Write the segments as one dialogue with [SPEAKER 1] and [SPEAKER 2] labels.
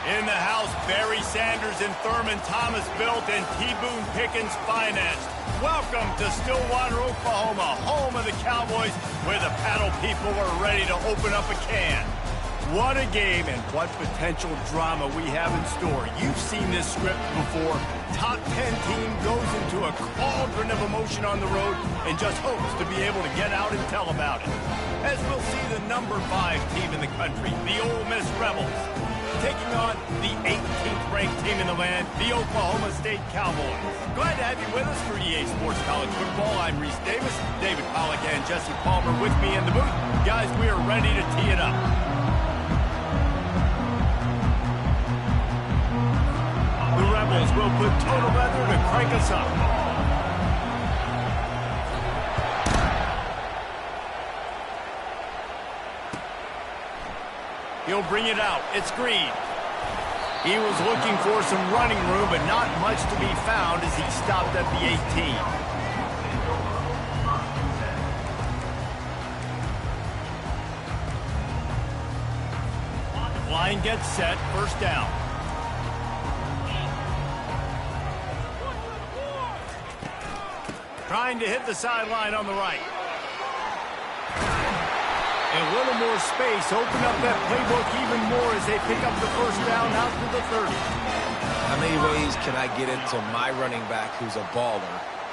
[SPEAKER 1] In the house, Barry Sanders and Thurman Thomas built and T. Boone Pickens financed. Welcome to Stillwater, Oklahoma, home of the Cowboys, where the paddle people are ready to open up a can. What a game and what potential drama we have in store. You've seen this script before. Top 10 team goes into a cauldron of emotion on the road and just hopes to be able to get out and tell about it. As we'll see the number 5 team in the country, the Ole Miss Rebels, taking on the 18th ranked team in the land, the Oklahoma State Cowboys. Glad to have you with us for EA Sports College Football. I'm Reese Davis, David Pollack and Jesse Palmer with me in the booth. Guys, we are ready to tee it up. The Rebels will put total weather to crank us up. He'll bring it out. It's Green. He was looking for some running room, but not much to be found as he stopped at the 18. Line gets set. First down. Trying to hit the sideline on the right. And a little more space. Open up that playbook even more as they pick up the first down out to the 30.
[SPEAKER 2] How many ways can I get it to my running back who's a baller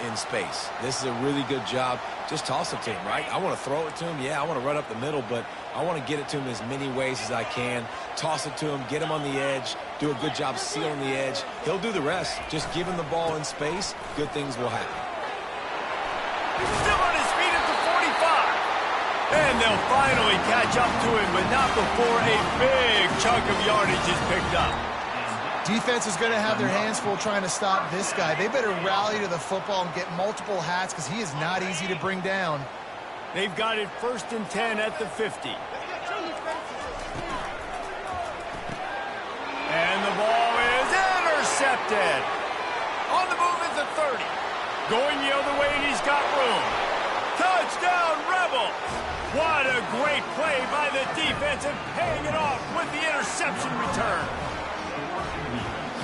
[SPEAKER 2] in space? This is a really good job. Just toss it to him, right? I want to throw it to him. Yeah, I want to run up the middle, but I want to get it to him as many ways as I can. Toss it to him, get him on the edge, do a good job sealing the edge. He'll do the rest. Just give him the ball in space. Good things will happen.
[SPEAKER 1] Still on his feet at the 45. And they'll finally catch up to him, but not before a big chunk of yardage is picked up.
[SPEAKER 3] Defense is going to have their hands full trying to stop this guy. They better rally to the football and get multiple hats because he is not easy to bring down.
[SPEAKER 1] They've got it 1st and 10 at the 50. And the ball is intercepted. On the move is the 30. Going the other way, and he's got room. Touchdown, Rebels! What a great play by the defense and paying it off with the interception return.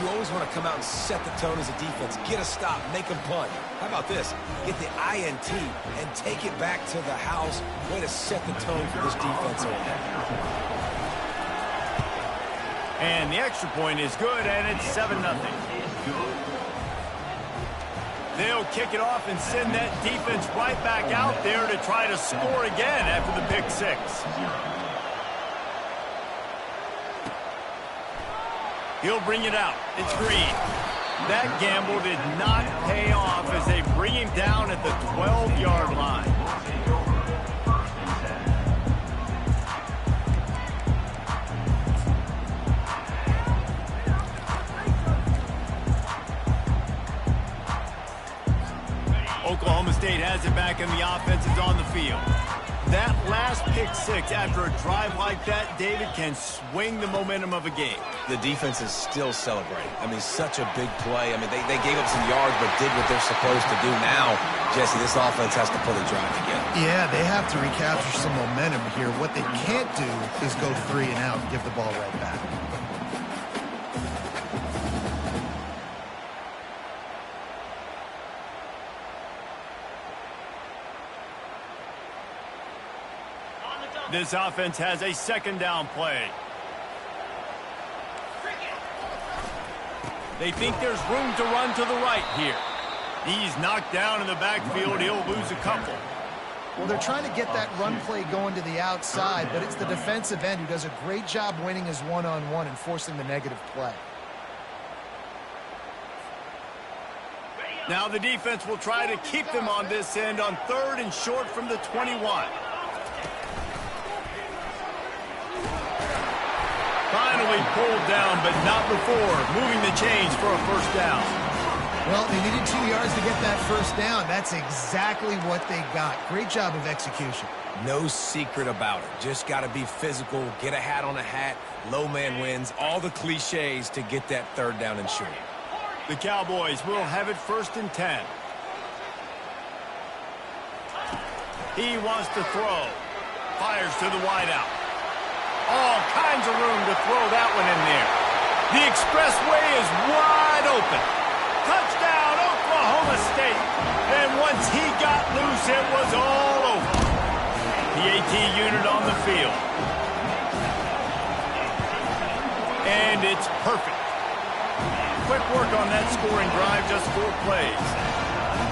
[SPEAKER 2] You always want to come out and set the tone as a defense. Get a stop, make a punt. How about this? Get the INT and take it back to the house. Way to set the tone for this defense over there.
[SPEAKER 1] And the extra point is good, and it's 7-0. They'll kick it off and send that defense right back out there to try to score again after the pick 6. He'll bring it out. It's Green. That gamble did not pay off as they bring him down at the 12-yard line. Oklahoma State has it back and the offense is on the field. That last pick 6 after a drive like that, David, can swing the momentum of a game.
[SPEAKER 2] The defense is still celebrating. I mean, such a big play. I mean, they gave up some yards but did what they're supposed to do. Now, Jesse, this offense has to pull the drive together.
[SPEAKER 3] Yeah, they have to recapture some momentum here. What they can't do is go 3 and out and give the ball right back.
[SPEAKER 1] This offense has a 2nd down play. They think there's room to run to the right here. He's knocked down in the backfield. He'll lose a couple.
[SPEAKER 3] Well, they're trying to get that run play going to the outside, but it's the defensive end who does a great job winning his one-on-one and forcing the negative play.
[SPEAKER 1] Now the defense will try to keep them on this end on 3rd and short from the 21. Finally pulled down, but not before moving the chains for a 1st down.
[SPEAKER 3] Well, they needed 2 yards to get that 1st down. That's exactly what they got. Great job of execution.
[SPEAKER 2] No secret about it. Just got to be physical, get a hat on a hat, low man wins, all the cliches to get that 3rd down and short.
[SPEAKER 1] The Cowboys will have it 1st and 10. He wants to throw. Fires to the wideout. All kinds of room to throw that one in there. The expressway is wide open. Touchdown, Oklahoma State. And once he got loose, it was all over. The AT unit on the field. And it's perfect. Quick work on that scoring drive, just 4 plays.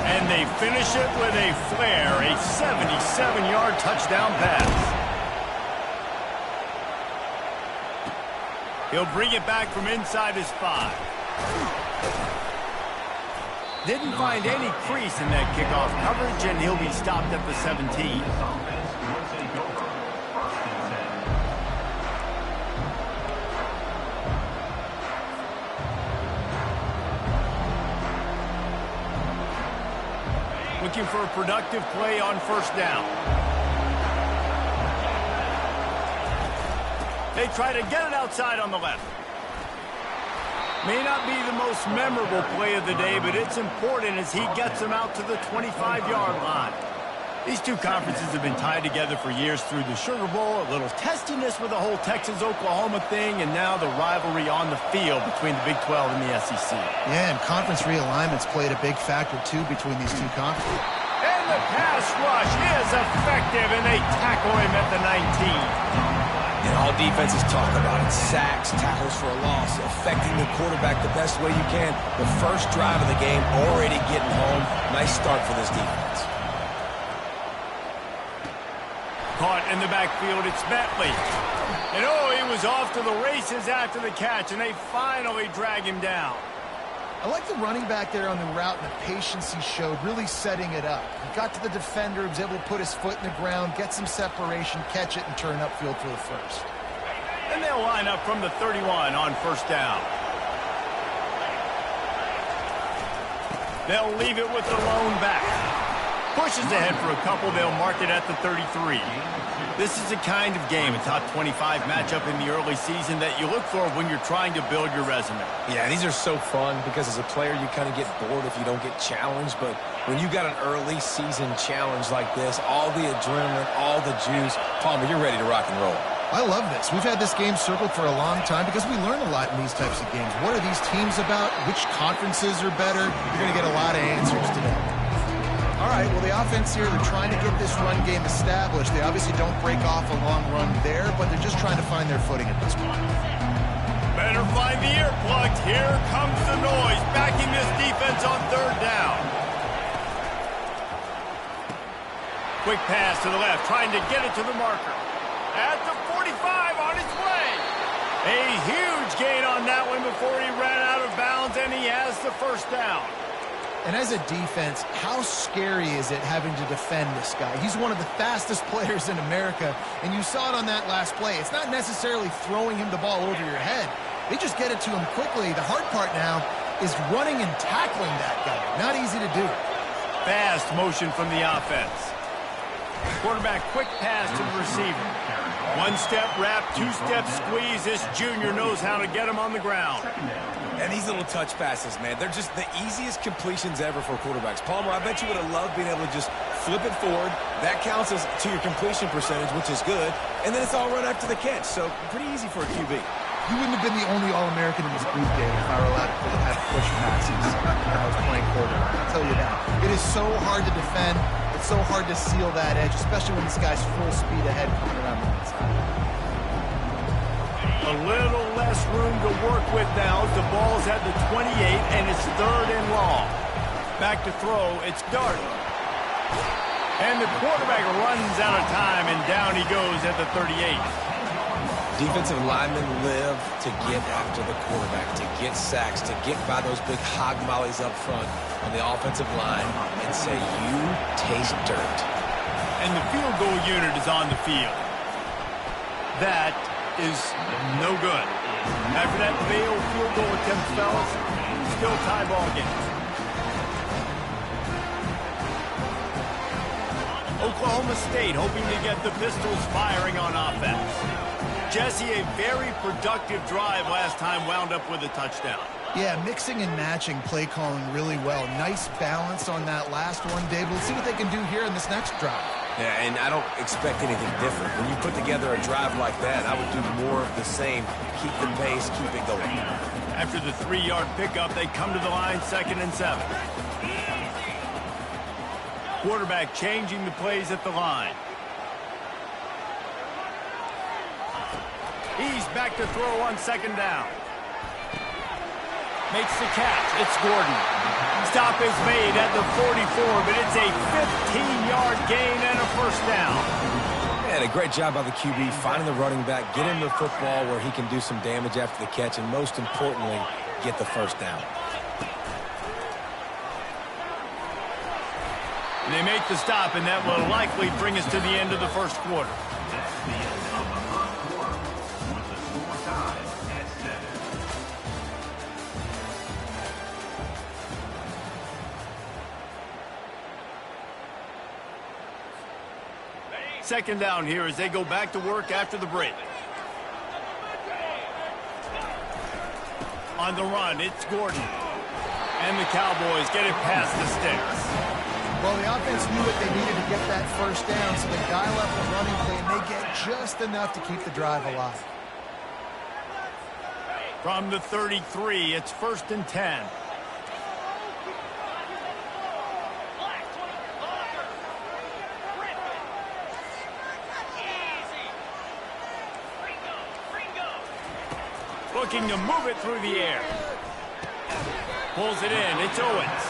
[SPEAKER 1] And they finish it with a flair, a 77-yard touchdown pass. He'll bring it back from inside his 5. Didn't find any crease in that kickoff coverage, and he'll be stopped at the 17. Looking for a productive play on first down. They try to get it outside on the left. May not be the most memorable play of the day, but it's important as he gets them out to the 25-yard line. These two conferences have been tied together for years through the Sugar Bowl, a little testiness with the whole Texas-Oklahoma thing, and now the rivalry on the field between the Big 12 and the SEC.
[SPEAKER 3] Yeah, and conference realignments played a big factor, too, between these two conferences.
[SPEAKER 1] And the pass rush is effective, and they tackle him at the 19.
[SPEAKER 2] And all defenses talk about it. Sacks, tackles for a loss, affecting the quarterback the best way you can. The first drive of the game, already getting home. Nice start for this defense.
[SPEAKER 1] Caught in the backfield, it's Bentley. And he was off to the races after the catch, and they finally drag him down.
[SPEAKER 3] I like the running back there on the route and the patience he showed, really setting it up. He got to the defender, he was able to put his foot in the ground, get some separation, catch it, and turn upfield for the first.
[SPEAKER 1] And they'll line up from the 31 on first down. They'll leave it with the lone back. Pushes ahead for a couple, they'll mark it at the 33. This is a kind of game, a top 25 matchup in the early season that you look for when you're trying to build your resume.
[SPEAKER 2] Yeah, these are so fun because as a player you kind of get bored if you don't get challenged, but when you got an early season challenge like this, all the adrenaline, all the juice, Palmer, you're ready to rock and roll.
[SPEAKER 3] I love this. We've had this game circled for a long time because we learn a lot in these types of games. What are these teams about? Which conferences are better? You're going to get a lot of answers today. All right, well, the offense here, they're trying to get this run game established. They obviously don't break off a long run there, but they're just trying to find their footing at this point.
[SPEAKER 1] Better find the earplugs. Here comes the noise, backing this defense on third down. Quick pass to the left, trying to get it to the marker. At the 45, on its way. A huge gain on that one before he ran out of bounds, and he has the first down.
[SPEAKER 3] And as a defense, how scary is it having to defend this guy? He's one of the fastest players in America, and you saw it on that last play. It's not necessarily throwing him the ball over your head. They just get it to him quickly. The hard part now is running and tackling that guy. Not easy to do.
[SPEAKER 1] Fast motion from the offense. Quarterback quick pass to the receiver. One-step wrap, two-step squeeze. This junior knows how to get him on the ground.
[SPEAKER 2] And these little touch passes, man, they're just the easiest completions ever for quarterbacks. Palmer, I bet you would have loved being able to just flip it forward. That counts as to your completion percentage, which is good. And then it's all run after the catch. So pretty easy for a QB.
[SPEAKER 3] You wouldn't have been the only All-American in this group, Dave, if I were allowed to have push passes when I was playing quarterback. I'll tell you that. It is so hard to defend. It's so hard to seal that edge, especially when this guy's full speed ahead coming around the inside.
[SPEAKER 1] A little less room to work with now as the ball's at the 28, and it's third and long. Back to throw, it's Dart. And the quarterback runs out of time, and down he goes at the 38.
[SPEAKER 2] Defensive linemen live to get after the quarterback, to get sacks, to get by those big hog mollies up front on the offensive line and say, you taste dirt.
[SPEAKER 1] And the field goal unit is on the field. That is no good. After that failed field goal attempt, fellas, still tie ball game. Oklahoma State hoping to get the Pistols firing on offense. Jesse, a very productive drive last time, wound up with a touchdown.
[SPEAKER 3] Yeah, mixing and matching play calling really well. Nice balance on that last one, Dave. Let's see what they can do here in this next drive.
[SPEAKER 2] Yeah, and I don't expect anything different. When you put together a drive like that, I would do more of the same. Keep the pace, keep it going.
[SPEAKER 1] After the 3-yard pickup, they come to the line 2nd and 7. Quarterback changing the plays at the line. He's back to throw on 2nd down. Makes the catch. It's Gordon. Stop is made at the 44, but it's a 15-yard gain and a 1st down.
[SPEAKER 2] And a great job by the QB finding the running back, get him the football where he can do some damage after the catch, and most importantly, get the 1st down.
[SPEAKER 1] They make the stop, and that will likely bring us to the end of the 1st quarter. Second down here as they go back to work after the break. On the run, it's Gordon. And the Cowboys get it past the sticks.
[SPEAKER 3] Well, the offense knew what they needed to get that 1st down, so they dial up the running play, and they get just enough to keep the drive alive.
[SPEAKER 1] From the 33, it's 1st and 10. Looking to move it through the air. Pulls it in. It's Owens.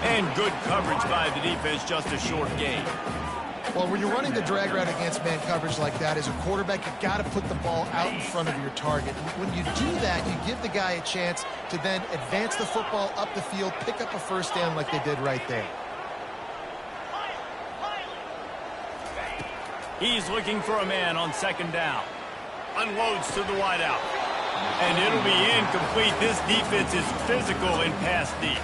[SPEAKER 1] And good coverage by the defense, just a short gain.
[SPEAKER 3] Well, when you're running the drag route against man coverage like that, as a quarterback, you've got to put the ball out in front of your target. When you do that, you give the guy a chance to then advance the football up the field, pick up a 1st down like they did right there.
[SPEAKER 1] He's looking for a man on 2nd down. Unloads to the wideout. And it'll be incomplete. This defense is physical in pass deep.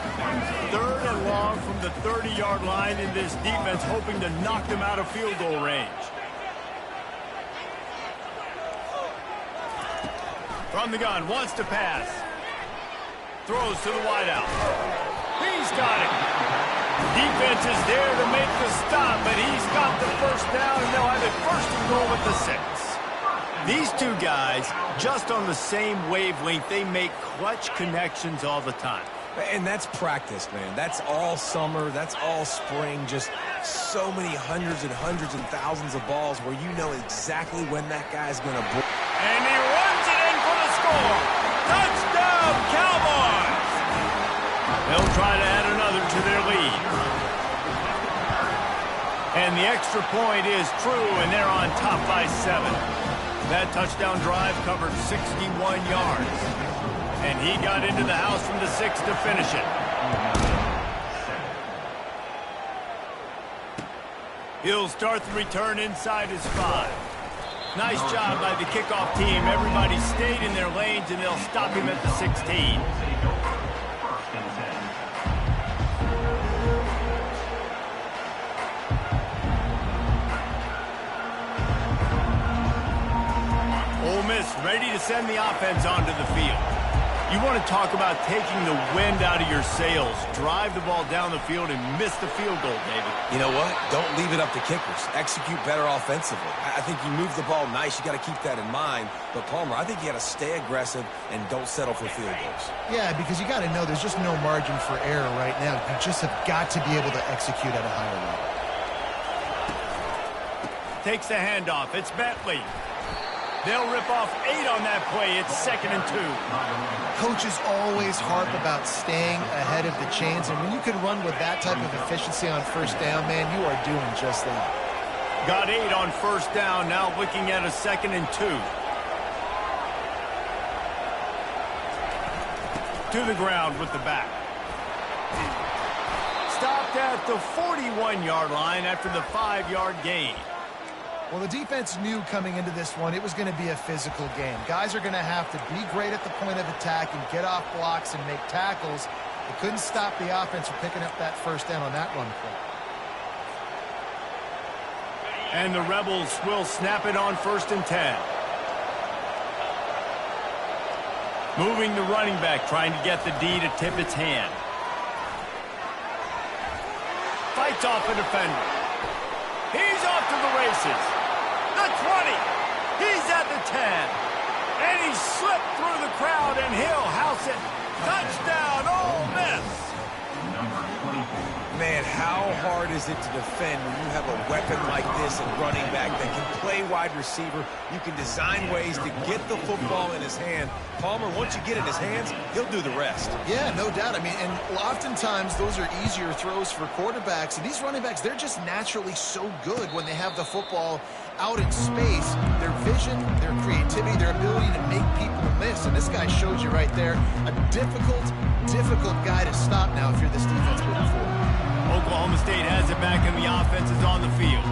[SPEAKER 1] 3rd and long from the 30-yard line, in this defense hoping to knock them out of field goal range. From the gun, wants to pass. Throws to the wideout. He's got it. Defense is there to make the stop, but he's got the 1st down, and they'll have it 1st and goal at the 6. These two guys, just on the same wavelength, they make clutch connections all the time.
[SPEAKER 2] And that's practice, man. That's all summer. That's all spring. Just so many hundreds and thousands of balls where you know exactly when that guy's going to break.
[SPEAKER 1] And he runs it in for the score. Touchdown, Cowboys! They'll try to add another to their lead. And the extra point is true, and they're on top by 7. That touchdown drive covered 61 yards. And he got into the house from the 6 to finish it. He'll start the return inside his 5. Nice job by the kickoff team. Everybody stayed in their lanes, and they'll stop him at the 16. Ole Miss ready to send the offense onto the field. You want to talk about taking the wind out of your sails. Drive the ball down the field and miss the field goal, David.
[SPEAKER 2] You know what? Don't leave it up to kickers. Execute better offensively. I think you move the ball nice. You got to keep that in mind. But, Palmer, I think you got to stay aggressive and don't settle for field goals.
[SPEAKER 3] Yeah, because you got to know there's just no margin for error right now. You just have got to be able to execute at a higher level.
[SPEAKER 1] Takes the handoff. It's Bentley. They'll rip off 8 on that play. It's 2nd and 2.
[SPEAKER 3] Coaches always harp about staying ahead of the chains, and when you can run with that type of efficiency on 1st down, man, you are doing just that.
[SPEAKER 1] Got 8 on 1st down. Now looking at a 2nd and 2. To the ground with the back. Stopped at the 41-yard line after the 5-yard gain.
[SPEAKER 3] Well, the defense knew coming into this one it was going to be a physical game. Guys are going to have to be great at the point of attack and get off blocks and make tackles. They couldn't stop the offense from picking up that 1st down on that run play.
[SPEAKER 1] And the Rebels will snap it on 1st and 10. Moving the running back, trying to get the D to tip its hand. Fights off a defender. He's off to the races. The 20. He's at the 10. And he slipped through the crowd, and he'll house it. Touchdown, Ole Miss.
[SPEAKER 2] Man, how hard is it to defend when you have a weapon like this at running back that can play wide receiver? You can design ways to get the football in his hand. Palmer, once you get it in his hands, he'll do the rest.
[SPEAKER 3] Yeah, no doubt. I mean, and oftentimes those are easier throws for quarterbacks. And these running backs, they're just naturally so good when they have the football out in space. Their vision, their creativity, their ability to make people miss. And this guy shows you right there a difficult guy to stop now if you're this defense moving forward.
[SPEAKER 1] Oklahoma State has it back, and the offense is on the field.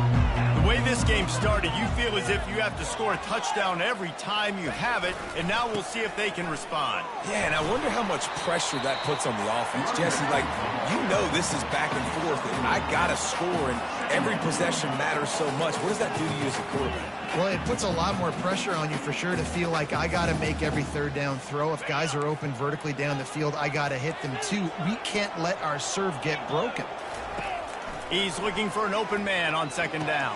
[SPEAKER 1] The way this game started, you feel as if you have to score a touchdown every time you have it, and now we'll see if they can respond.
[SPEAKER 2] Yeah, and I wonder how much pressure that puts on the offense. Jesse, like, you know this is back and forth, and I got to score, and every possession matters so much. What does that do to you as a quarterback?
[SPEAKER 3] Well, it puts a lot more pressure on you for sure to feel like I got to make every third down throw. If guys are open vertically down the field, I got to hit them too. We can't let our serve get broken.
[SPEAKER 1] He's looking for an open man on second down.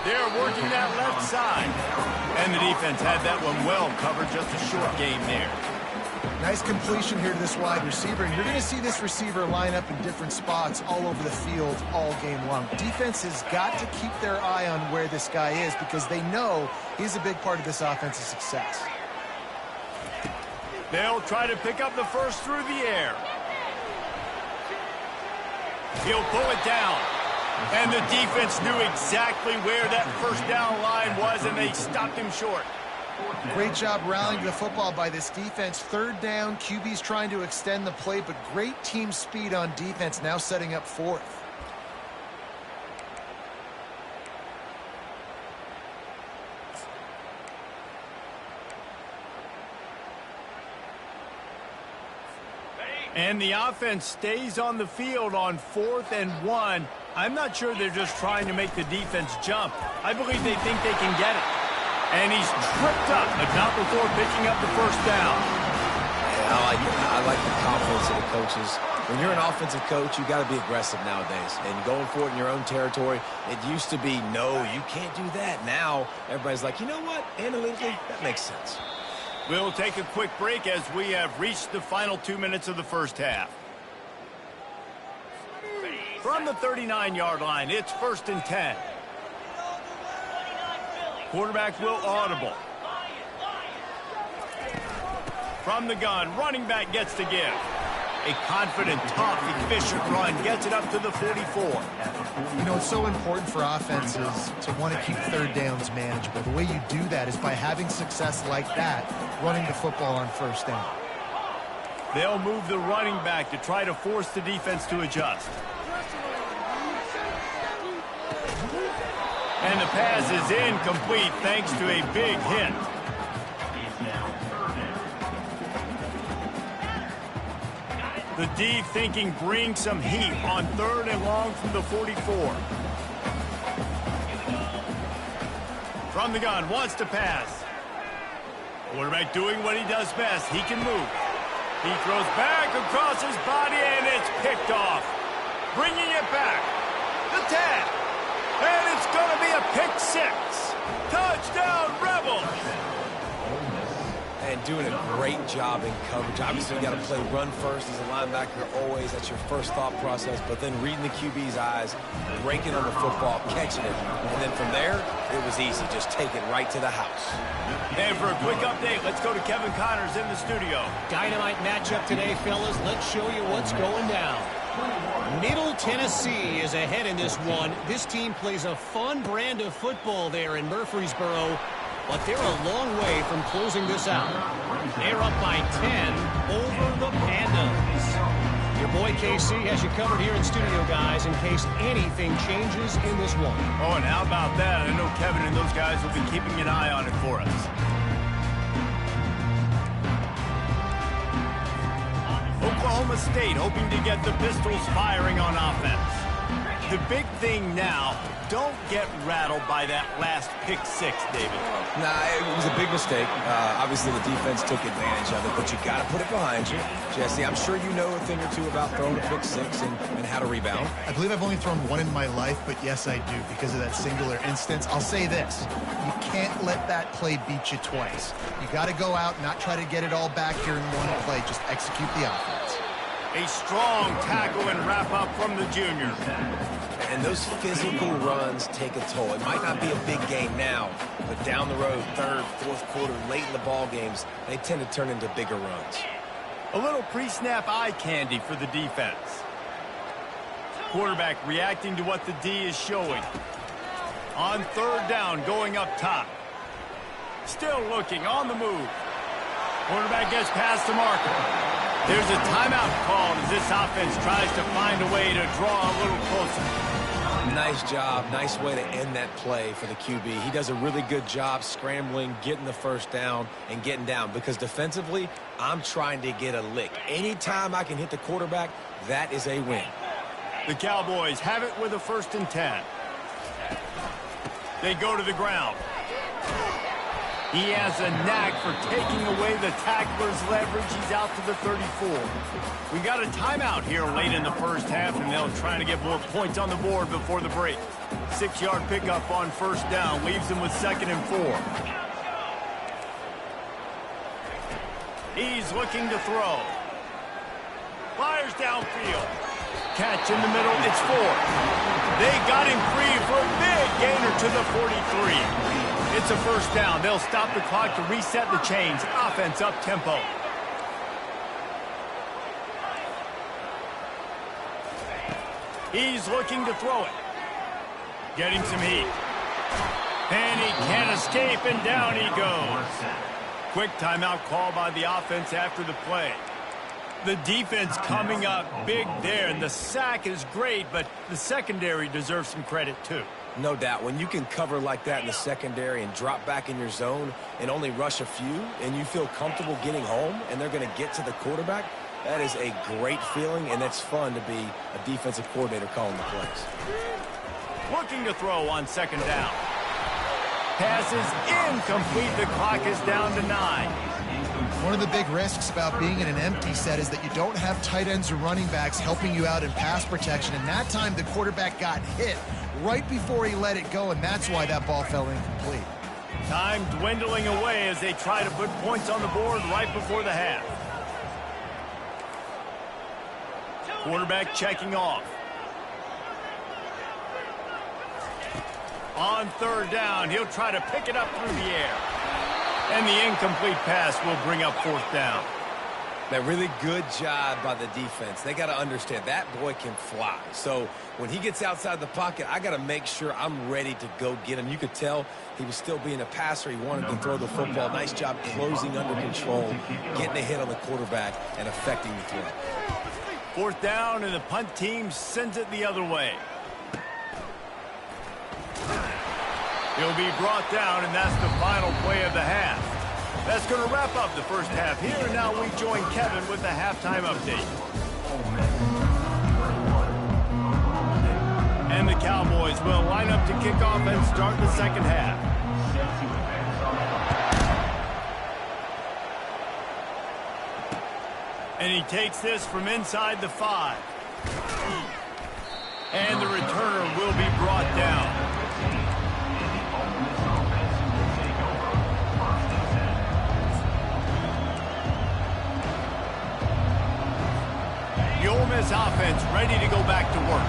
[SPEAKER 1] They're working that left side. And the defense had that one well covered, just a short game there.
[SPEAKER 3] Nice completion here to this wide receiver. And you're going to see this receiver line up in different spots all over the field all game long. Defense has got to keep their eye on where this guy is because they know he's a big part of this offense's success.
[SPEAKER 1] They'll try to pick up the first through the air. He'll pull it down. And the defense knew exactly where that first down line was, and they stopped him short.
[SPEAKER 3] Great job rallying to the football by this defense. Third down, QB's trying to extend the play, but great team speed on defense, now setting up fourth.
[SPEAKER 1] And the offense stays on the field on 4th and 1. I'm not sure they're just trying to make the defense jump. I believe they think they can get it. And he's tripped up, but not before picking up the first down.
[SPEAKER 2] Yeah, I like it. I like the confidence of the coaches. When you're an offensive coach, you got to be aggressive nowadays. And going for it in your own territory, it used to be, no, you can't do that. Now, everybody's like, you know what? Analytically, that makes sense.
[SPEAKER 1] We'll take a quick break as we have reached the final 2 minutes of the first half. From the 39-yard line, it's 1st and 10. Quarterback will audible. From the gun, running back gets to give. A confident, tough, efficient run gets it up to the 44.
[SPEAKER 3] You know, it's so important for offenses to want to keep third downs manageable. The way you do that is by having success like that, running the football on first down.
[SPEAKER 1] They'll move the running back to try to force the defense to adjust. And the pass is incomplete thanks to a big hit. The D thinking bring some heat on 3rd and long from the 44. From the gun, wants to pass. Quarterback doing what he does best. He can move. He throws back across his body, and it's picked off. Bringing it back. The tag. And it's going to be a pick six. Touchdown, Rebels.
[SPEAKER 2] And doing a great job in coverage. Obviously, you got to play run first as a linebacker always. That's your first thought process. But then reading the QB's eyes, breaking on the football, catching it. And then from there, it was easy. Just take it right to the house.
[SPEAKER 1] And for a quick update, let's go to Kevin Connors in the studio.
[SPEAKER 4] Dynamite matchup today, fellas. Let's show you what's going down. Middle Tennessee is ahead in this one. This team plays a fun brand of football there in Murfreesboro, but they're a long way from closing this out. They're up by 10 over the Pandas. Your boy KC has you covered here in studio, guys, in case anything changes in this one.
[SPEAKER 1] Oh, and how about that? I know Kevin and those guys will be keeping an eye on it for us. Oklahoma State hoping to get the Pistols firing on offense. The big thing now, don't get rattled by that last pick six, David.
[SPEAKER 2] Nah, it was a big mistake. Obviously, the defense took advantage of it, but you got to put it behind you. Jesse, I'm sure you know a thing or two about throwing a pick six and how to rebound.
[SPEAKER 3] I believe I've only thrown one in my life, but yes, I do, because of that singular instance. I'll say this. You can't let that play beat you twice. You got to go out, not try to get it all back here in one play. Just execute the offense.
[SPEAKER 1] A strong tackle and wrap-up from the junior.
[SPEAKER 2] And those physical runs take a toll. It might not be a big game now, but down the road, third, fourth quarter, late in the ball games, they tend to turn into bigger runs.
[SPEAKER 1] A little pre-snap eye candy for the defense. Quarterback reacting to what the D is showing. On third down, going up top. Still looking, on the move. Quarterback gets past the marker. There's a timeout called as this offense tries to find a way to draw a little closer.
[SPEAKER 2] Nice job. Nice way to end that play for the QB. He does a really good job scrambling, getting the first down, and getting down. Because defensively, I'm trying to get a lick. Anytime I can hit the quarterback, that is a win.
[SPEAKER 1] The Cowboys have it with a 1st and 10. They go to the ground. He has a knack for taking away the tackler's leverage. He's out to the 34. We got a timeout here late in the first half, and they'll try to get more points on the board before the break. 6-yard pickup on 1st down leaves them with 2nd and 4. He's looking to throw. Fires downfield. Catch in the middle. It's 4. They got him free for a big gainer to the 43. It's a 1st down. They'll stop the clock to reset the chains. Offense up-tempo. He's looking to throw it. Getting some heat. And he can't escape, and down he goes. Quick timeout call by the offense after the play. The defense coming up big there, and the sack is great, but the secondary deserves some credit too.
[SPEAKER 2] No doubt. When you can cover like that in the secondary and drop back in your zone and only rush a few, and you feel comfortable getting home, and they're going to get to the quarterback, that is a great feeling, and it's fun to be a defensive coordinator calling the plays.
[SPEAKER 1] Looking to throw on 2nd down. Pass is incomplete. The clock is down to 9.
[SPEAKER 3] One of the big risks about being in an empty set is that you don't have tight ends or running backs helping you out in pass protection. And that time the quarterback got hit right before he let it go, and that's why that ball fell incomplete.
[SPEAKER 1] Time dwindling away as they try to put points on the board right before the half. Quarterback checking off. On 3rd down, he'll try to pick it up through the air. And the incomplete pass will bring up 4th down.
[SPEAKER 2] That really good job by the defense. They got to understand that boy can fly. So when he gets outside the pocket, I got to make sure I'm ready to go get him. You could tell he was still being a passer. He wanted to throw the football. Nice job closing under control, getting a hit on the quarterback, and affecting the throw.
[SPEAKER 1] 4th down, and the punt team sends it the other way. He'll be brought down, and that's the final play of the half. That's going to wrap up the first half here, and now we join Kevin with the halftime update. And the Cowboys will line up to kick off and start the 2nd half. And he takes this from inside the 5. And the returner will be brought down. The Ole Miss offense ready to go back to work.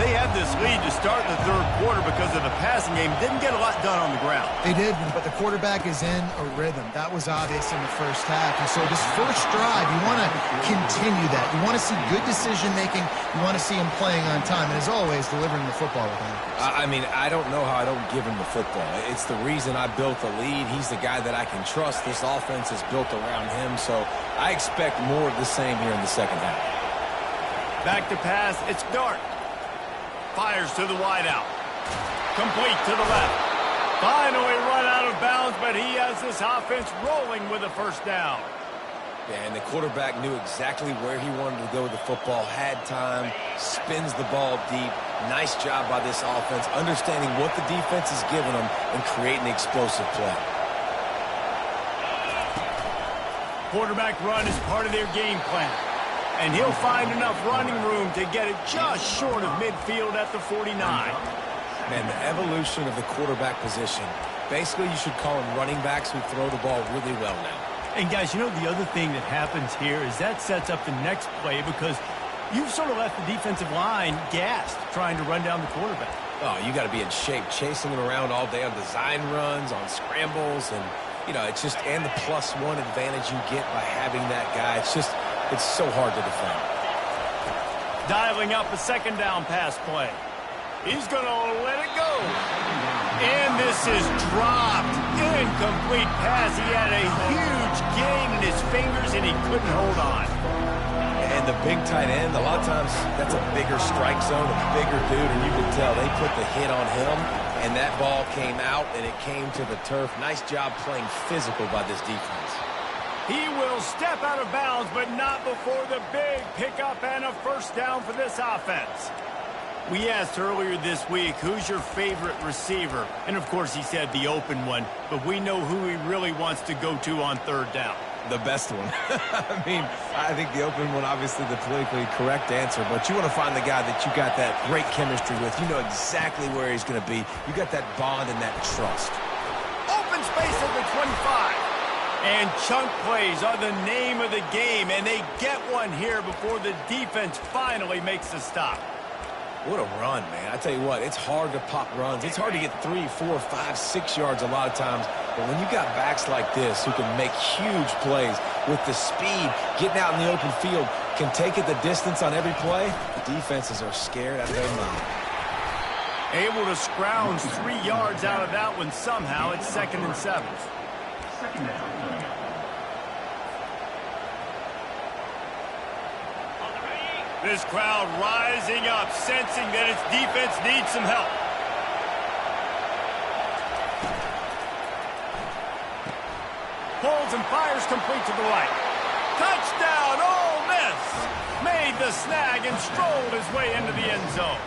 [SPEAKER 1] They had this lead to start the 3rd quarter because of the passing game. Didn't get a lot done on the ground.
[SPEAKER 3] They did, but the quarterback is in a rhythm. That was obvious in the first half. And so this first drive, you want to continue that. You want to see good decision-making. You want to see him playing on time. And as always, delivering the football with accuracy.
[SPEAKER 2] I mean, I don't know how I don't give him the football. It's the reason I built the lead. He's the guy that I can trust. This offense is built around him. So I expect more of the same here in the 2nd half.
[SPEAKER 1] Back to pass. It's Dart. Fires to the wideout. Complete to the left. Finally run out of bounds, but he has this offense rolling with a 1st down.
[SPEAKER 2] Yeah, and the quarterback knew exactly where he wanted to go with the football, had time, spins the ball deep. Nice job by this offense, understanding what the defense is giving them and creating the explosive play.
[SPEAKER 1] Quarterback run is part of their game plan. And he'll find enough running room to get it just short of midfield at the 49.
[SPEAKER 2] Man, the evolution of the quarterback position. Basically, you should call them running backs who throw the ball really well now.
[SPEAKER 1] And guys, you know, the other thing that happens here is that sets up the next play because you've sort of left the defensive line gassed trying to run down the quarterback.
[SPEAKER 2] Oh, you got to be in shape, chasing him around all day on design runs, on scrambles, and, you know, it's just, and the +1 advantage you get by having that guy. It's just, it's so hard to defend.
[SPEAKER 1] Dialing up a second down pass play. He's going to let it go. And this is dropped. Incomplete pass. He had a huge gain in his fingers, and he couldn't hold on.
[SPEAKER 2] And the big tight end, a lot of times that's a bigger strike zone, a bigger dude, and you can tell they put the hit on him, and that ball came out, and it came to the turf. Nice job playing physical by this defense.
[SPEAKER 1] He will step out of bounds, but not before the big pickup and a first down for this offense. We asked earlier this week, who's your favorite receiver? And, of course, he said the open one, but we know who he really wants to go to on third down.
[SPEAKER 2] The best one. I mean, I think the open one, obviously the politically correct answer, but you want to find the guy that you got that great chemistry with. You know exactly where he's going to be. You got that bond and that trust.
[SPEAKER 1] Open space at the 25. And chunk plays are the name of the game, and they get one here before the defense finally makes the stop.
[SPEAKER 2] What a run, man. I tell you what, it's hard to pop runs. It's hard to get 3, 4, 5, 6 yards a lot of times. But when you got backs like this who can make huge plays with the speed, getting out in the open field, can take it the distance on every play, the defenses are scared out of their mind.
[SPEAKER 1] Able to scrounge 3 yards out of that one somehow. It's 2nd and 7. This crowd rising up, sensing that its defense needs some help. Pulls and fires complete to the right. Touchdown, Ole Miss! Made the snag and strolled his way into the end zone.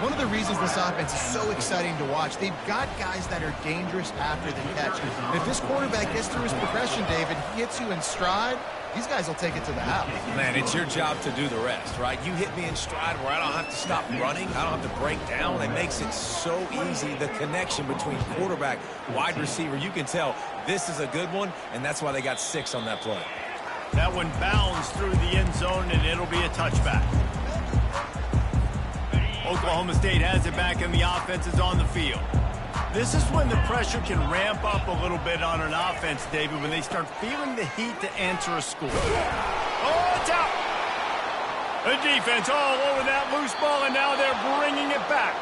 [SPEAKER 3] One of the reasons this offense is so exciting to watch, they've got guys that are dangerous after the catch. And if this quarterback gets through his progression, David, he hits you in stride, these guys will take it to the house.
[SPEAKER 2] Man, it's your job to do the rest, right? You hit me in stride where I don't have to stop running. I don't have to break down. It makes it so easy, the connection between quarterback, wide receiver. You can tell this is a good one, and that's why they got 6 on that play.
[SPEAKER 1] That one bounds through the end zone, and it'll be a touchback. Oklahoma State has it back, and the offense is on the field. This is when the pressure can ramp up a little bit on an offense, David, when they start feeling the heat to answer a score. Oh, it's out! The defense all over that loose ball, and now they're bringing it back.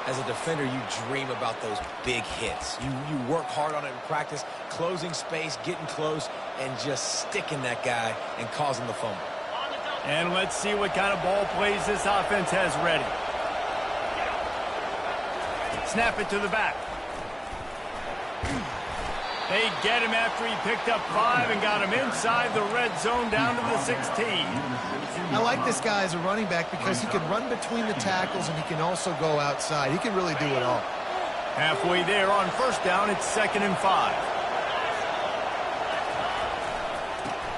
[SPEAKER 2] As a defender, you dream about those big hits. You work hard on it in practice, closing space, getting close, and just sticking that guy and causing the fumble.
[SPEAKER 1] And let's see what kind of ball plays this offense has ready. Snap it to the back. They get him after he picked up 5 and got him inside the red zone down to the 16.
[SPEAKER 3] I like this guy as a running back because he can run between the tackles and he can also go outside. He can really do it all.
[SPEAKER 1] Halfway there on first down, it's 2nd and 5.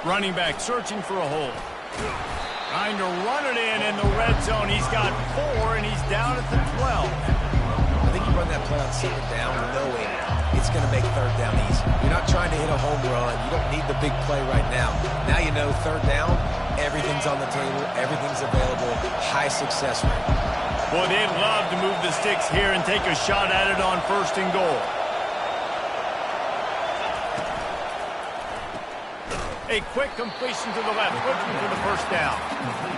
[SPEAKER 1] Running back searching for a hole. Trying to run it in the red zone. He's got 4, and he's down at the 12.
[SPEAKER 2] I think you run that play on 2nd down knowing it's going to make 3rd down easy. You're not trying to hit a home run. You don't need the big play right now. Now you know 3rd down, everything's on the table, everything's available, high success rate.
[SPEAKER 1] Boy, they'd love to move the sticks here and take a shot at it on 1st and goal. A quick completion to the left, looking for the first down.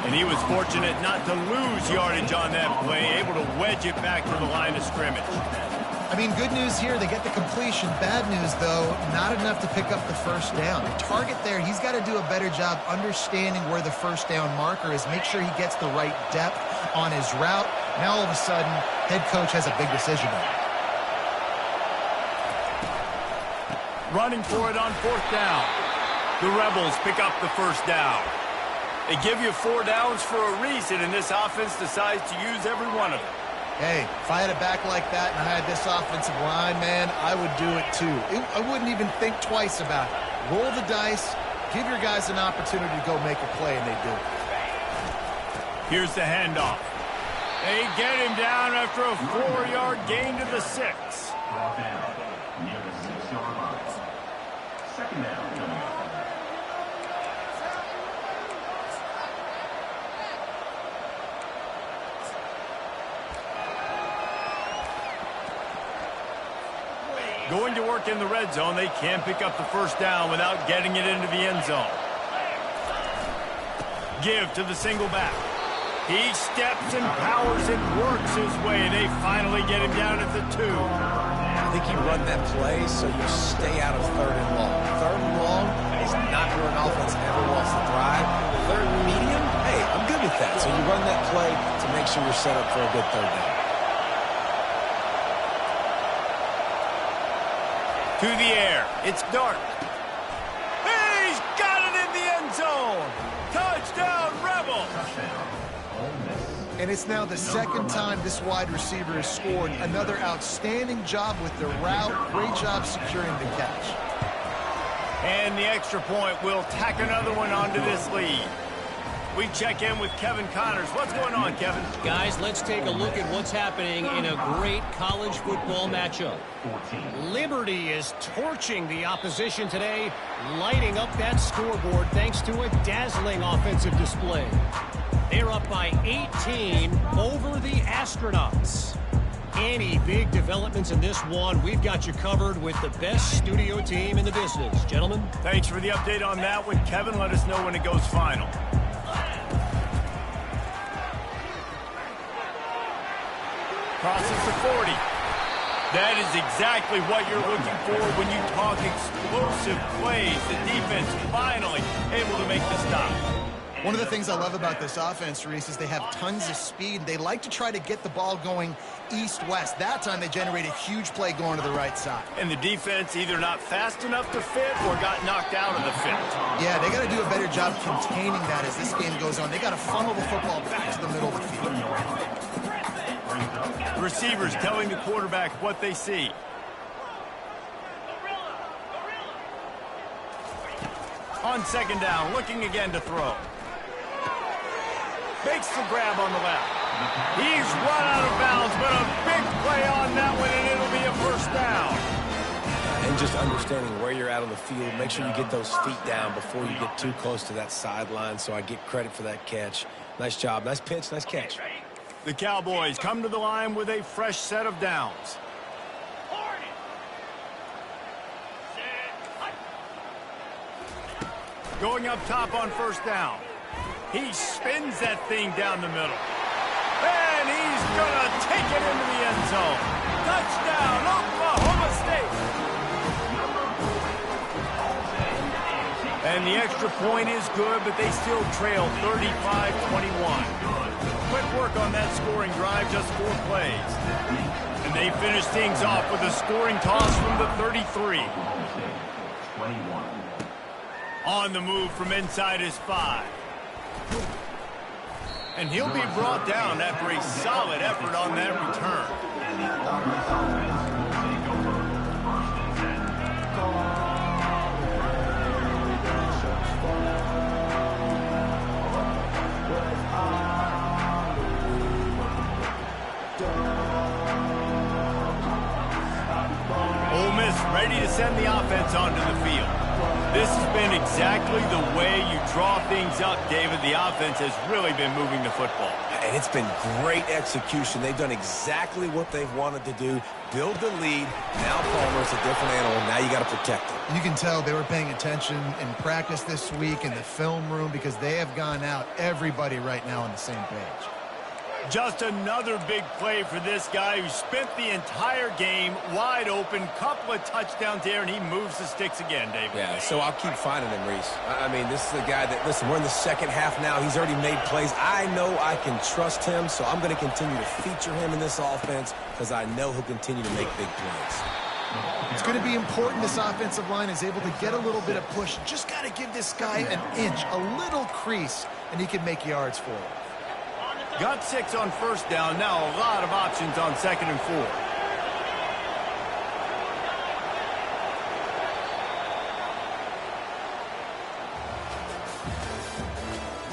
[SPEAKER 1] And he was fortunate not to lose yardage on that play, able to wedge it back to the line of scrimmage.
[SPEAKER 3] I mean, good news here, they get the completion. Bad news, though, not enough to pick up the first down. The target there, he's got to do a better job understanding where the first down marker is, make sure he gets the right depth on his route. Now, all of a sudden, head coach has a big decision on it.
[SPEAKER 1] Running for it on 4th down. The Rebels pick up the first down. They give you 4 downs for a reason, and this offense decides to use every one of them.
[SPEAKER 3] Hey, if I had a back like that and I had this offensive line, man, I would do it too. I wouldn't even think twice about it. Roll the dice, give your guys an opportunity to go make a play, and they do.
[SPEAKER 1] Here's the handoff. They get him down after a 4-yard gain to the 6.
[SPEAKER 5] Near the 6-yard line. Second down.
[SPEAKER 1] Going to work in the red zone, they can't pick up the first down without getting it into the end zone. Give to the single back. He steps and powers and works his way. They finally get him down at the 2.
[SPEAKER 2] I think you run that play so you stay out of 3rd and long. 3rd and long is not where an offense ever wants to thrive. 3rd and medium, hey, I'm good with that. So you run that play to make sure you're set up for a good 3rd down.
[SPEAKER 1] To the air. It's Dart. He's got it in the end zone. Touchdown, Rebels.
[SPEAKER 3] And it's now the second time this wide receiver has scored. Another outstanding job with the route. Great job securing the catch.
[SPEAKER 1] And the extra point will tack another one onto this lead. We check in with Kevin Connors. What's going on, Kevin?
[SPEAKER 4] Guys, let's take a look at what's happening in a great college football matchup. Liberty is torching the opposition today, lighting up that scoreboard thanks to a dazzling offensive display. They're up by 18 over the Astronauts. Any big developments in this one, we've got you covered with the best studio team in the business. Gentlemen?
[SPEAKER 1] Thanks for the update on that one, Kevin. Let us know when it goes final. Crosses the 40. That is exactly what you're looking for when you talk explosive plays. The defense finally able to make the stop.
[SPEAKER 3] One of the things I love about this offense, Reese, is they have tons of speed. They like to try to get the ball going east-west. That time they generate a huge play going to the right side.
[SPEAKER 1] And the defense either not fast enough to fit or got knocked out of the fit.
[SPEAKER 3] Yeah, they got to do a better job containing that as this game goes on. They got to funnel the football back to the middle of the field.
[SPEAKER 1] The receivers telling the quarterback what they see. On second down, looking again to throw. Makes the grab on the left. He's run out of bounds, but a big play on that one, and it'll be a first down.
[SPEAKER 2] And just understanding where you're at on the field, make sure you get those feet down before you get too close to that sideline, so I get credit for that catch. Nice job, nice pitch, nice catch.
[SPEAKER 1] The Cowboys come to the line with a fresh set of downs. Going up top on first down. He spins that thing down the middle. And he's going to take it into the end zone. Touchdown, Oklahoma State. And the extra point is good, but they still trail 35-21. Quick work on that scoring drive, just 4 plays. And they finish things off with a scoring toss from the 33. On the move from inside his 5. And he'll be brought down after a solid effort on that return. Ole Miss ready to send the offense onto the field. This has been exactly the way you draw things up, David. The offense has really been moving the football.
[SPEAKER 2] And it's been great execution. They've done exactly what they've wanted to do. Build the lead. Now Palmer's a different animal. Now you got to protect him.
[SPEAKER 3] You can tell they were paying attention in practice this week in the film room because they have gone out, everybody right now on the same page.
[SPEAKER 1] Just another big play for this guy who spent the entire game wide open, couple of touchdowns there, and he moves the sticks again, David.
[SPEAKER 2] Yeah, so I'll keep finding him, Reese. I mean, this is the guy that, listen, we're in the second half now. He's already made plays. I know I can trust him, so I'm going to continue to feature him in this offense because I know he'll continue to make big plays.
[SPEAKER 3] It's going to be important this offensive line is able to get a little bit of push. Just got to give this guy an inch, a little crease, and he can make yards for it.
[SPEAKER 1] Got 6 on first down. Now a lot of options on 2nd and 4.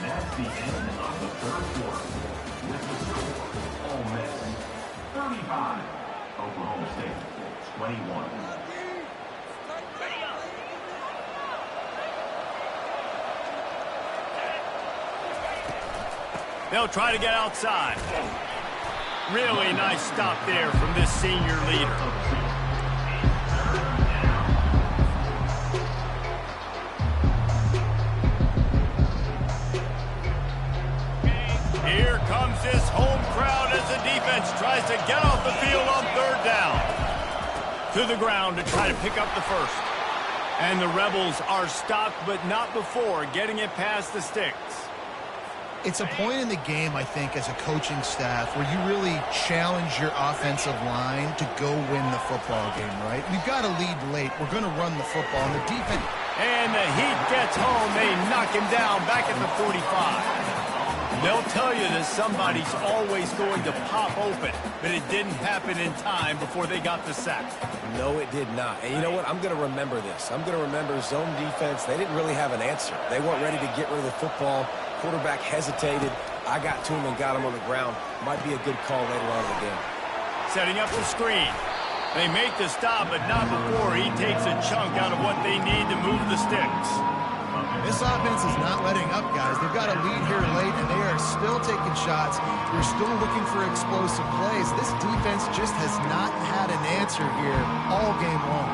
[SPEAKER 5] That's the end of the third quarter. With the score, Ole Miss 35, Oklahoma State 21.
[SPEAKER 1] They'll try to get outside. Really nice stop there from this senior leader. Here comes this home crowd as the defense tries to get off the field on 3rd down. To the ground to try to pick up the first. And the Rebels are stopped, but not before getting it past the sticks.
[SPEAKER 3] It's a point in the game, I think, as a coaching staff where you really challenge your offensive line to go win the football game, right? We've got to lead late. We're going to run the football. And the defense...
[SPEAKER 1] And the Heat gets home. They knock him down back at the 45. They'll tell you that somebody's always going to pop open, but it didn't happen in time before they got the sack.
[SPEAKER 2] No, it did not. And you know what? I'm going to remember this. I'm going to remember zone defense. They didn't really have an answer. They weren't ready to get rid of the football. Quarterback hesitated. I got to him and got him on the ground. Might be a good call later on in the game.
[SPEAKER 1] Setting up the screen. They make the stop, but not before he takes a chunk out of what they need to move the sticks.
[SPEAKER 3] This offense is not letting up, guys. They've got a lead here late, and they are still taking shots. They're still looking for explosive plays. This defense just has not had an answer here all game long.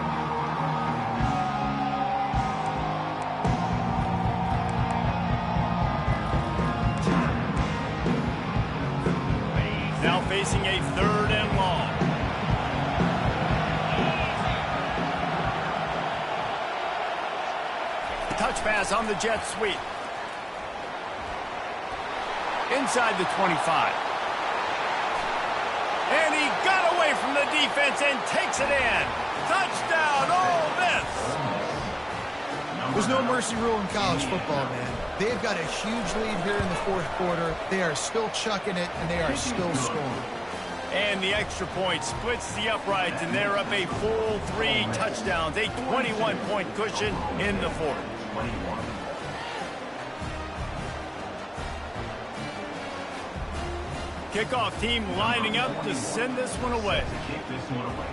[SPEAKER 1] Now facing a 3rd and long. Touch pass on the jet sweep. Inside the 25. And he got away from the defense and takes it in. Touchdown, Ole Miss!
[SPEAKER 3] There's no mercy rule in college football, man. They've got a huge lead here in the 4th quarter. They are still chucking it, and they are still scoring.
[SPEAKER 1] And the extra point splits the uprights, and they're up a full 3 touchdowns, a 21-point cushion in the 4th.
[SPEAKER 5] 21.
[SPEAKER 1] Kickoff team lining up to send this one away.
[SPEAKER 5] Kick this one away.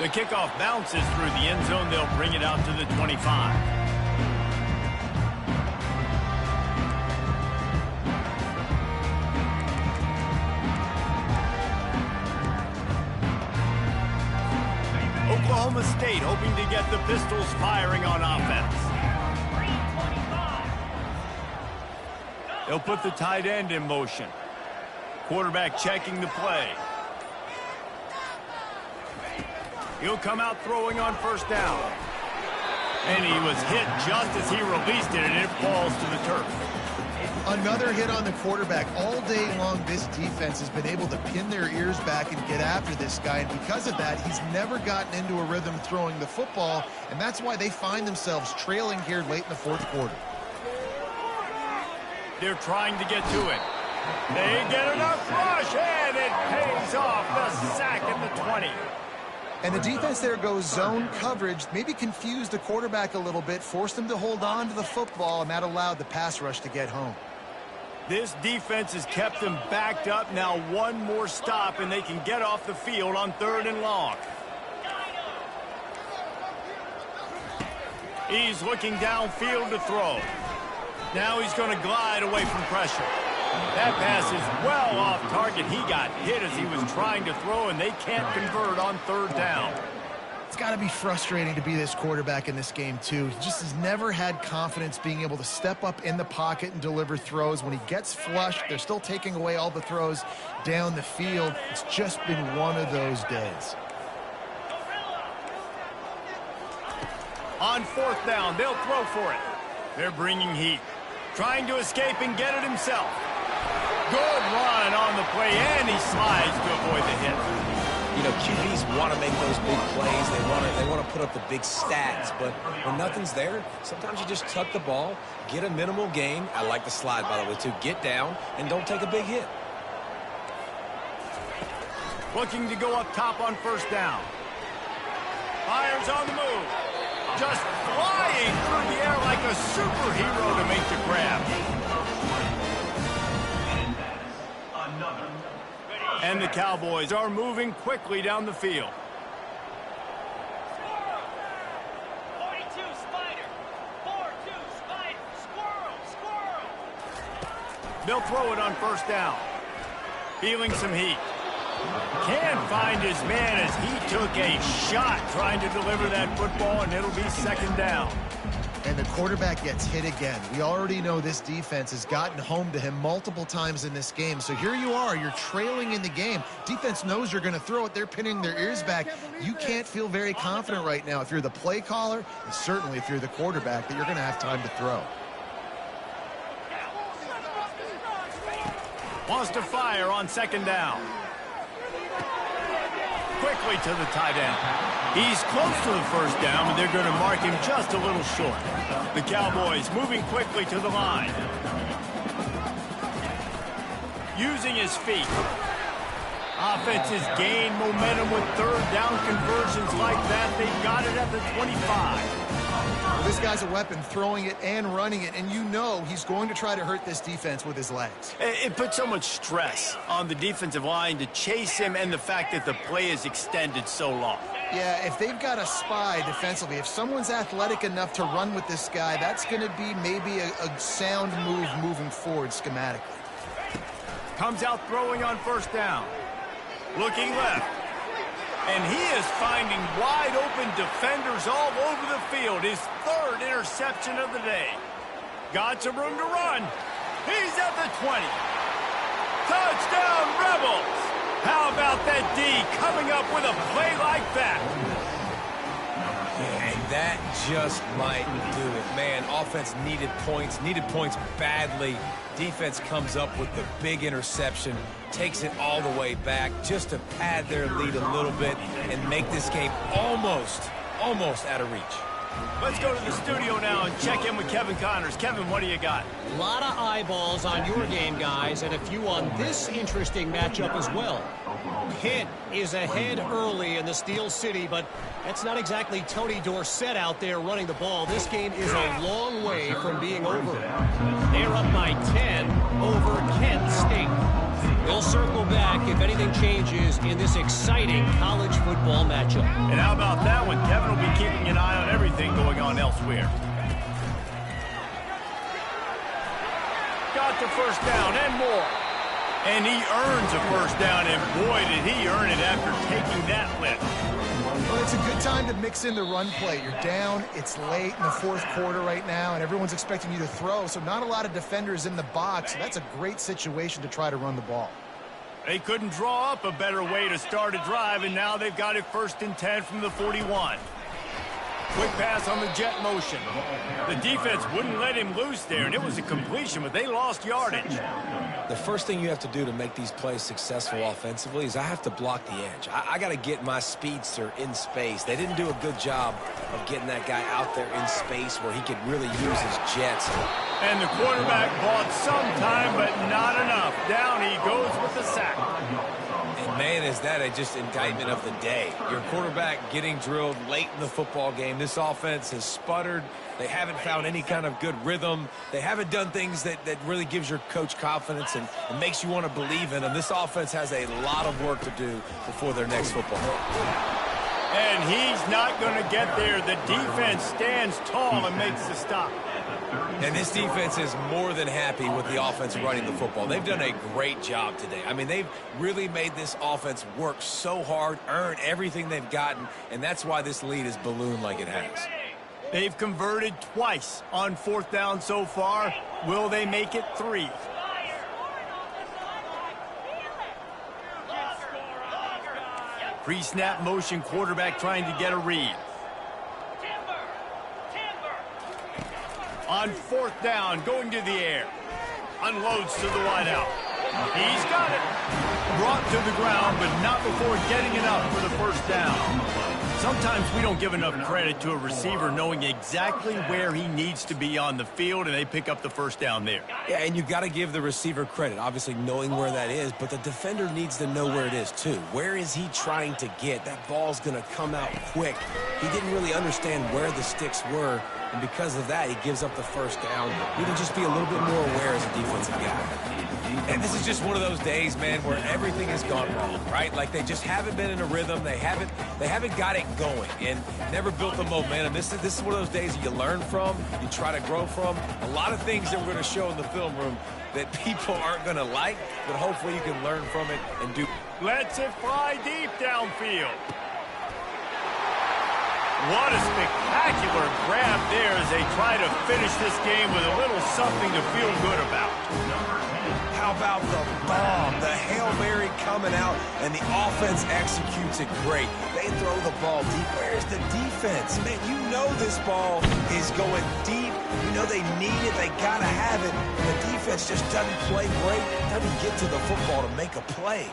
[SPEAKER 1] The kickoff bounces through the end zone. They'll bring it out to the 25. Oklahoma State hoping to get the Pistols firing on offense. They'll put the tight end in motion. Quarterback checking the play. He'll come out throwing on 1st down. And he was hit just as he released it, and it falls to the turf.
[SPEAKER 3] Another hit on the quarterback. All day long, this defense has been able to pin their ears back and get after this guy. And because of that, he's never gotten into a rhythm throwing the football. And that's why they find themselves trailing here late in the 4th quarter.
[SPEAKER 1] They're trying to get to it. They get enough rush, and it pays off. The sack at the 20.
[SPEAKER 3] And the defense there goes zone coverage, maybe confused the quarterback a little bit, forced him to hold on to the football, and that allowed the pass rush to get home.
[SPEAKER 1] This defense has kept them backed up. Now one more stop, and they can get off the field on 3rd and long. He's looking downfield to throw. Now he's going to glide away from pressure. That pass is well off target. He got hit as he was trying to throw, and they can't convert on 3rd down.
[SPEAKER 3] It's got to be frustrating to be this quarterback in this game, too. He just has never had confidence being able to step up in the pocket and deliver throws. When he gets flushed, they're still taking away all the throws down the field. It's just been one of those days.
[SPEAKER 1] On 4th down, they'll throw for it. They're bringing heat. Trying to escape and get it himself. Good run on the play, and he slides to avoid the hit.
[SPEAKER 2] You know, QBs want to make those big plays. They want to put up the big stats. But when nothing's there, sometimes you just tuck the ball, get a minimal gain. I like the slide, by the way, too. Get down and don't take a big hit.
[SPEAKER 1] Looking to go up top on first down. Fires on the move. Just flying through the air like a superhero to make the grab. And the Cowboys are moving quickly down the field.
[SPEAKER 6] 42 Spider. 4-2 Spider. Squirrel.
[SPEAKER 1] They'll throw it on first down. Feeling some heat. Can't find his man as he took a shot trying to deliver that football, and it'll be second down.
[SPEAKER 3] And the quarterback gets hit again. We already know this defense has gotten home to him multiple times in this game. So here you are, you're trailing in the game. Defense knows you're going to throw it. They're pinning their ears back. You can't feel very confident right now if you're the play caller, and certainly if you're the quarterback, that you're going to have time to throw.
[SPEAKER 1] Wants to fire on second down. Quickly to the tight end. He's close to the first down, but they're going to mark him just a little short. The Cowboys moving quickly to the line. Using his feet. Offense has gained momentum with third down conversions like that. They've got it at the 25.
[SPEAKER 3] Well, this guy's a weapon, throwing it and running it, and you know he's going to try to hurt this defense with his legs.
[SPEAKER 1] It puts so much stress on the defensive line to chase him, and the fact that the play is extended so long.
[SPEAKER 3] Yeah, if they've got a spy defensively, if someone's athletic enough to run with this guy, that's going to be maybe a sound move moving forward schematically.
[SPEAKER 1] Comes out throwing on first down. Looking left. And he is finding wide-open defenders all over the field. His third interception of the day. Got some room to run. He's at the 20. Touchdown, Rebels! How about that D coming up with a play like that?
[SPEAKER 2] And that just might do it. Man, offense needed points badly. Defense comes up with the big interception, takes it all the way back just to pad their lead a little bit and make this game almost out of reach.
[SPEAKER 1] Let's go to the studio now and check in with Kevin Connors. Kevin, what do you got?
[SPEAKER 4] A lot of eyeballs on your game, guys, and a few on this interesting matchup as well. Pitt is ahead early in the Steel City, but that's not exactly Tony Dorsett out there running the ball. This game is a long way from being over. They're up by 10 over Kent State. We'll circle back if anything changes in this exciting college football matchup.
[SPEAKER 1] And how about that one? Kevin will be keeping an eye on everything going on elsewhere. Got the first down and more. And he earns a first down, and boy, did he earn it after taking that lift.
[SPEAKER 3] Well, it's a good time to mix in the run play. You're down, it's late in the fourth quarter right now, and everyone's expecting you to throw, so not a lot of defenders in the box. So that's a great situation to try to run the ball.
[SPEAKER 1] They couldn't draw up a better way to start a drive, and now they've got it 1st and 10 from the 41. Quick pass on the jet motion. The defense wouldn't let him loose there, and it was a completion, but they lost yardage.
[SPEAKER 2] The first thing you have to do to make these plays successful offensively is I have to block the edge. I got to get my speedster in space. They didn't do a good job of getting that guy out there in space where he could really use his jets.
[SPEAKER 1] And the quarterback bought some time, but not enough. Down he goes with the sack.
[SPEAKER 2] And man, is that just indictment of the day. Your quarterback getting drilled late in the football game. This offense has sputtered. They haven't found any kind of good rhythm. They haven't done things that really gives your coach confidence and makes you want to believe in them. This offense has a lot of work to do before their next football game.
[SPEAKER 1] And he's not going to get there. The defense stands tall and makes the stop.
[SPEAKER 2] And this defense is more than happy with the offense running the football. They've done a great job today. I mean, they've really made this offense work so hard, earn everything they've gotten, and that's why this lead is ballooned like it has.
[SPEAKER 1] They've converted twice on 4th down so far. Will they make it 3? Pre-snap motion, quarterback trying to get a read. On 4th down, going to the air. Unloads to the wideout. He's got it. Brought to the ground, but not before getting it up for the first down. Sometimes we don't give enough credit to a receiver knowing exactly where he needs to be on the field, and they pick up the first down there.
[SPEAKER 2] Yeah, and you got to give the receiver credit, obviously knowing where that is, but the defender needs to know where it is too. Where is he trying to get? That ball's going to come out quick. He didn't really understand where the sticks were, and because of that, he gives up the first down. He can just be a little bit more aware as a defensive guy. And this is just one of those days, man, where everything has gone wrong, right? Like they just haven't been in a rhythm. They haven't got it going and never built the momentum. This is one of those days that you learn from, you try to grow from. A lot of things that we're going to show in the film room that people aren't going to like, but hopefully you can learn from it and do.
[SPEAKER 1] Lets it fly deep downfield. What a spectacular grab there as they try to finish this game with a little something to feel good about.
[SPEAKER 2] How about the bomb? The Hail Mary coming out, and the offense executes it great. They throw the ball deep. Where's the defense? Man, you know this ball is going deep. You know they need it. They got to have it. And the defense just doesn't play great, doesn't get to the football to make a play.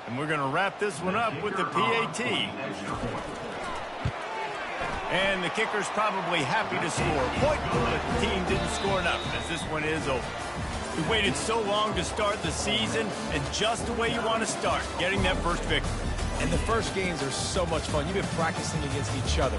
[SPEAKER 1] And we're going to wrap this one up with the PAT. And the kicker's probably happy to score a point, but the team didn't score enough as this one is over. We waited so long to start the season, and just the way you want to start, getting that first victory.
[SPEAKER 2] And the first games are so much fun. You've been practicing against each other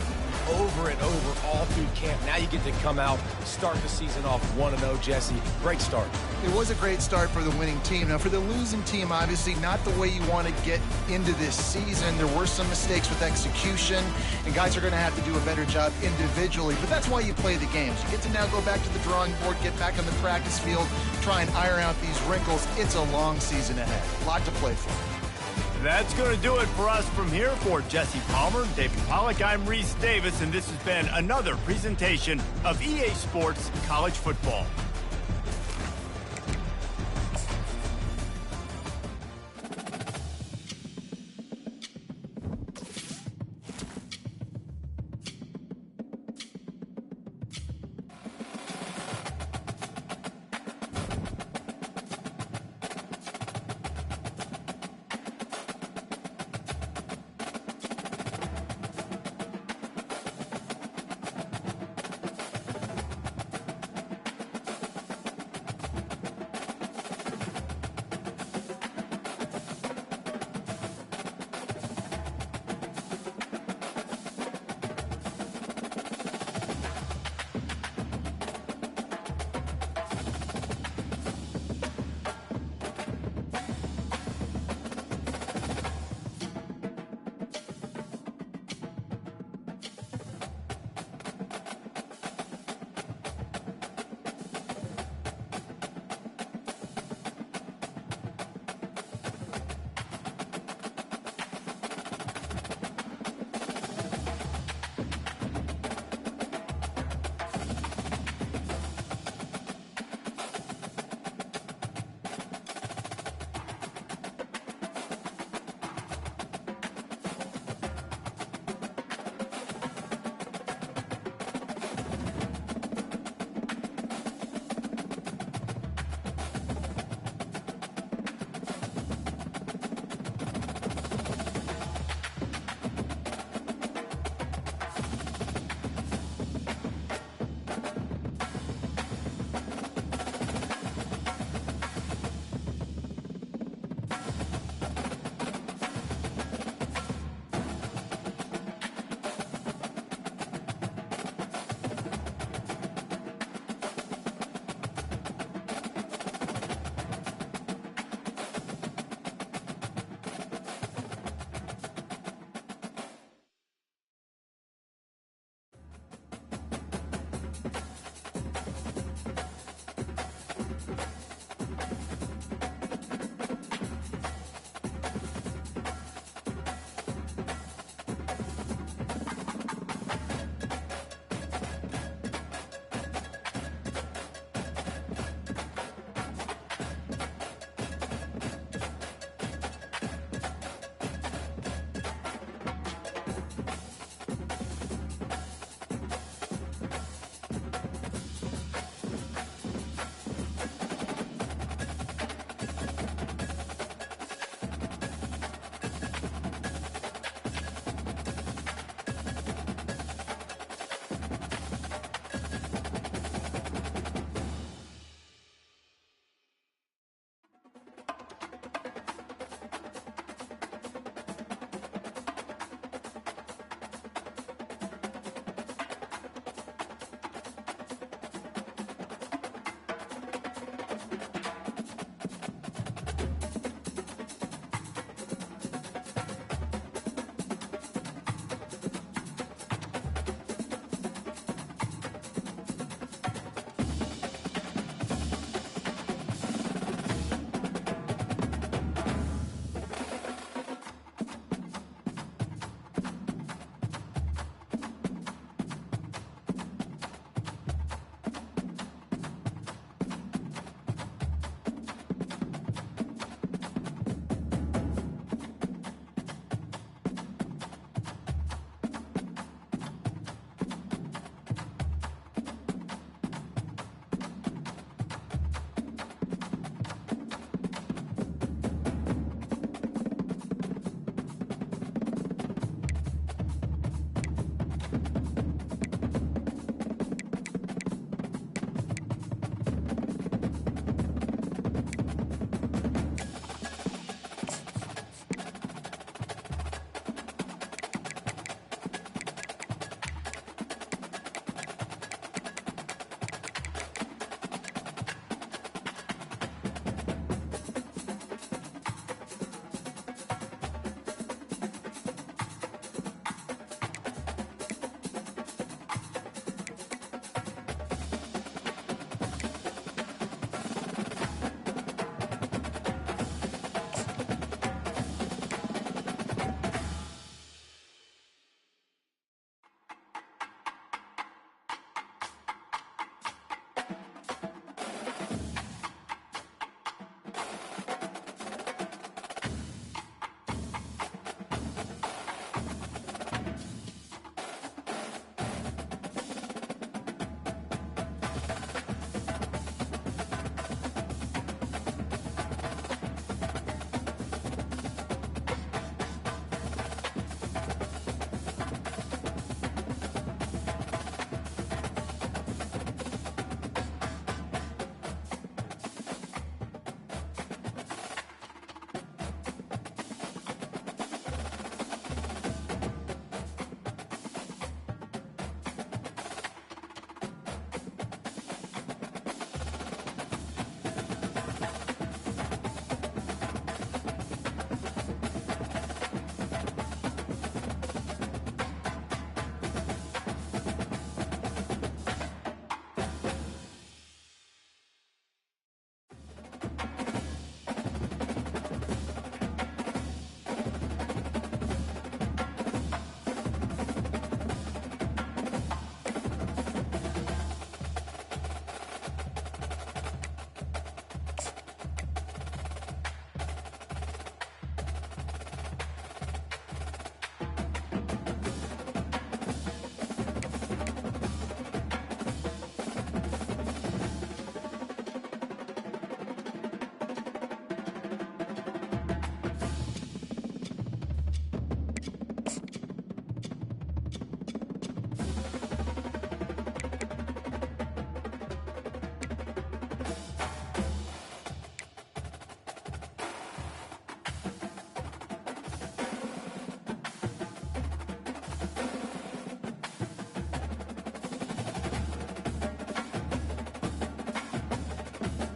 [SPEAKER 2] over and over all through camp. Now you get to come out, start the season off 1-0, Jesse. Great start.
[SPEAKER 3] It was a great start for the winning team. Now, for the losing team, obviously not the way you want to get into this season. There were some mistakes with execution, and guys are going to have to do a better job individually. But that's why you play the games. You get to now go back to the drawing board, get back on the practice field, try and iron out these wrinkles. It's a long season ahead. A lot to play for.
[SPEAKER 1] That's going to do it for us from here. For Jesse Palmer, David Pollack, I'm Reese Davis, and this has been another presentation of EA Sports College Football.